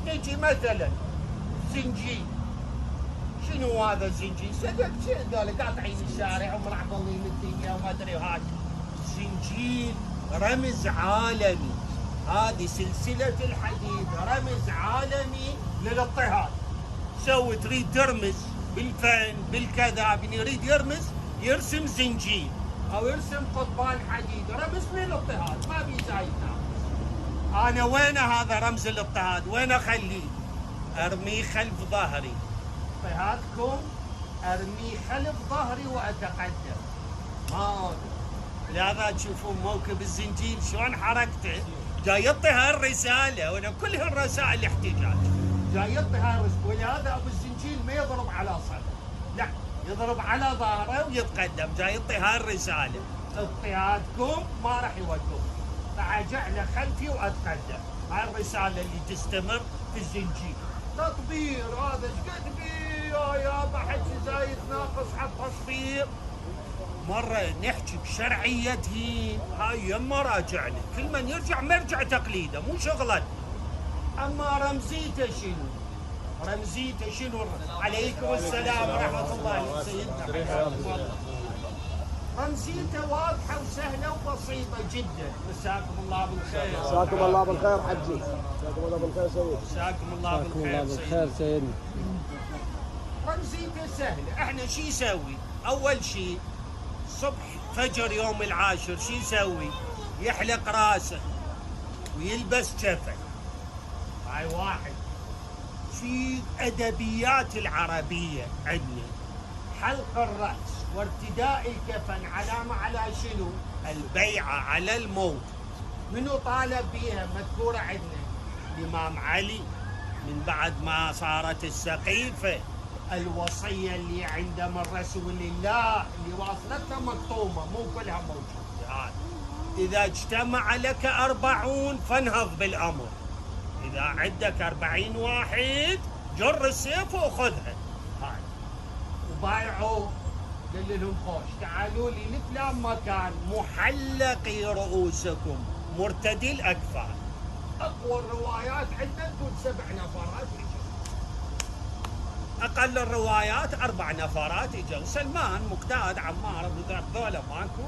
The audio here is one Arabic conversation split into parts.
تجي مثلا زنجيل، شنو هذا الزنجيل؟ صدق هذول قاطعين الشارع ومرعبلين الدنيا وما ادري هاي. الزنجيل رمز عالمي، هذه سلسلة الحديد رمز عالمي للاضطهاد. سوي تريد ترمز بالفن بالكذا، من يريد يرمز يرسم زنجيل او يرسم قضبان حديد، رمز للاضطهاد، ما بيزايدنا. انا وين هذا رمز الاضطهاد؟ وين اخليه؟ ارميه خلف ظهري. اضطهادكم ارميه خلف ظهري واتقدم. ما لهذا تشوفون موكب الزنجيل شلون حركته، جاي يعطي هالرساله، وانا كل هالرسائل احتجاج جاي يعطي هالرساله. ولهذا ابو الزنجيل ما يضرب على صدره، لا يضرب على ظهره ويتقدم، جاي يعطي هالرساله. اضطهادكم ما راح يوقف، راح ارجع له خلفي واتقدم. هاي الرساله اللي تستمر في الزنجيل. تطبير هذا ايش قد بيه يا حكي زايد ناقص حق تصبير. مرة نحكي بشرعيته، هاي يما راجع له، كل من يرجع مرجع تقليده مو شغلا. اما رمزيته شنو؟ رمزيته شنو؟ عليكم السلام ورحمة الله سيدنا. رمزيته واضحة وسهلة وبسيطة جدا. مساكم الله بالخير. مساكم الله بالخير حجي. مساكم الله بالخير سيد. مساكم الله بالخير سيدنا. رمزيته سهلة. احنا شو يسوي؟ اول شيء صبح فجر يوم العاشر شو يسوي؟ يحلق راسه ويلبس جفن. هاي واحد. في ادبيات العربية عندنا حلق الراس وارتداء الكفن علامة على شنو؟ البيعة على الموت. منو طالب بيها؟ مذكورة عندنا الإمام علي من بعد ما صارت السقيفة، الوصية اللي عند من رسول الله اللي واصلتنا مكتومة، مو كلها موجودة. إذا اجتمع لك 40 فانهض بالأمر. إذا عندك 40 واحد جر السيف وخذها. هاي وبايعوا، قال لهم خوش تعالوا لي لفلان مكان محلقي رؤوسكم مرتدي الأكفان. أقوى الروايات عندنا تقول 7 نفرات اجوا، أقل الروايات 4 نفرات اجوا. سلمان مقداد عمار ابو ذر ذولا ماكو،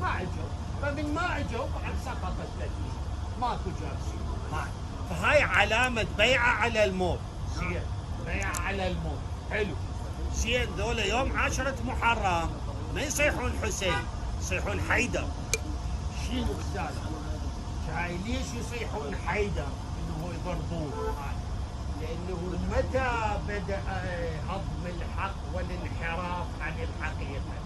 ما اجوا. فمن ما اجوا بعد سقطت التدليل، ماكو جالسين. فهاي علامة بيعة على الموت. زين، بيعة على الموت حلو. زين ذولا يوم 10 محرم ما يصيحون حسين، يصيحون حيدر. شنو استاذ؟ جاي ليش يصيحون حيدر؟ انه هو يضربون. لانه متى بدأ هضم الحق والانحراف عن الحقيقة؟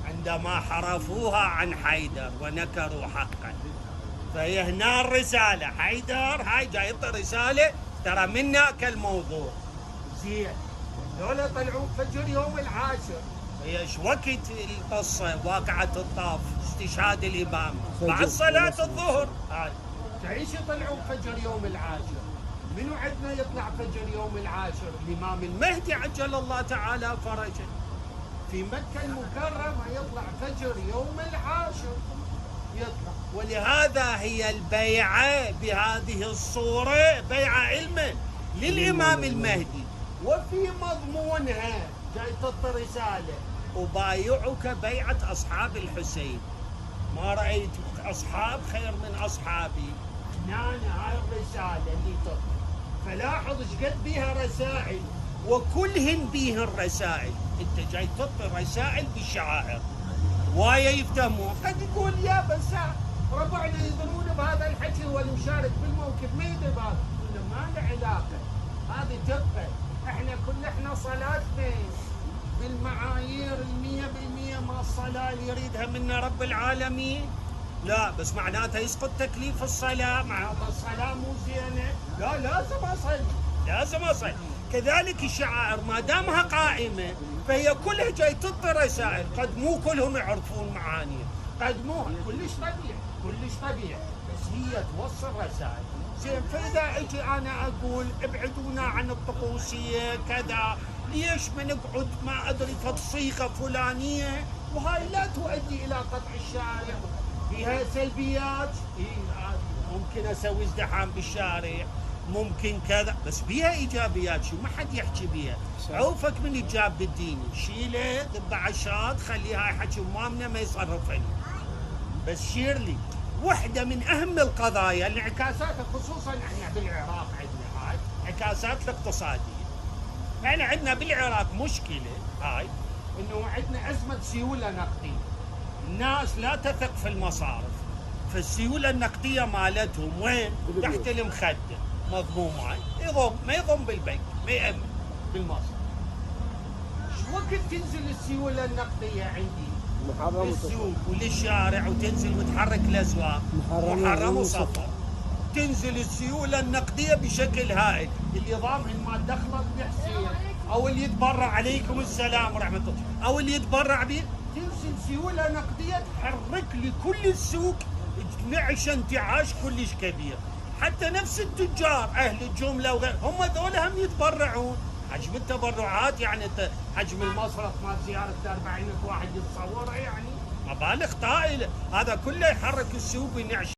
عندما حرفوها عن حيدر ونكروا حقا. فهي هنا الرسالة، حيدر هاي جاي يعطي رسالة ترى منا كالموضوع. زين دولة طلعوا فجر يوم العاشر. هي ايش وقت القصة؟ واقعة الطاف، استشهاد الإمام بعد صلاة الظهر. تعيش يطلعوا فجر يوم العاشر. منو عندنا يطلع فجر يوم العاشر؟ الإمام المهدي عجل الله تعالى فرجه. في مكة المكرمة يطلع فجر يوم العاشر يطلع. ولهذا هي البيعة بهذه الصورة بيعة علما للإمام المهدي، وفي مضمونها جاي تعطي رسالة أبايعك بيعة أصحاب الحسين. ما رأيت أصحاب خير من أصحابي. هاي الرسالة اللي تعطي. فلاحظ ايش قد بيها رسائل، وكلهن بيها الرسائل. انت جاي تعطي رسائل بالشعائر. وايا يفتهمون، قد يقول يا بس ربعنا يدرون بهذا الحكي والمشارك بالموقف ما يدري بهذا. ما له علاقة، هذه تبقى. احنا صلاتنا بالمعايير 100%. ما الصلاة اللي يريدها منا رب العالمين؟ لا، بس معناتها يسقط تكليف الصلاة، معناتها الصلاة مو زينة. لا، لازم أصل. كذلك الشعائر ما دامها قائمة فهي كلها جاي تعطي رسائل، قد مو كلهم يعرفون معانيها، قد مو كلش طبيعي، بس هي توصل رسائل. زين، فإذا اجي أنا أقول ابعدونا عن الطقوسية كذا، ليش ما نقعد ما أدري صيغة فلانية، وهاي لا تؤدي إلى قطع الشارع. فيها سلبيات، ممكن أسوي ازدحام بالشارع، ممكن كذا، بس بيها ايجابيات. شو ما حد يحكي بيها. عوفك من الجاب الديني، شيله ضد عشات، خليها يحكي امامنا ما يصرف عليه. بس شير لي وحده من اهم القضايا الانعكاسات، خصوصا احنا بالعراق عندنا هاي انعكاسات الاقتصاديه. احنا عندنا بالعراق مشكله هاي، انه عندنا ازمه سيوله نقديه. الناس لا تثق في المصارف، فالسيوله النقديه مالتهم وين؟ تحت المخده مضمومه، ما يضم بالبنك، ما يأمن بالمصرف. شو وقت تنزل السيوله النقديه عندي محرم للسوق وللشارع وتنزل وتحرك الاسواق، محرم وصفر. تنزل السيوله النقديه بشكل هائل. اللي ضامن ما دخلت بحسين او اللي يتبرع، عليكم السلام ورحمه الله، او اللي يتبرع به، تنزل سيوله نقديه تحرك لكل السوق نعش انتعاش كلش كبير. حتى نفس التجار اهل الجمله وغير هم ذول هم يتبرعون. حجم التبرعات يعني حجم المصرف مال زياره 40,000 واحد يتصوره، يعني مبالغ طائله. هذا كله يحرك السوق وينعش.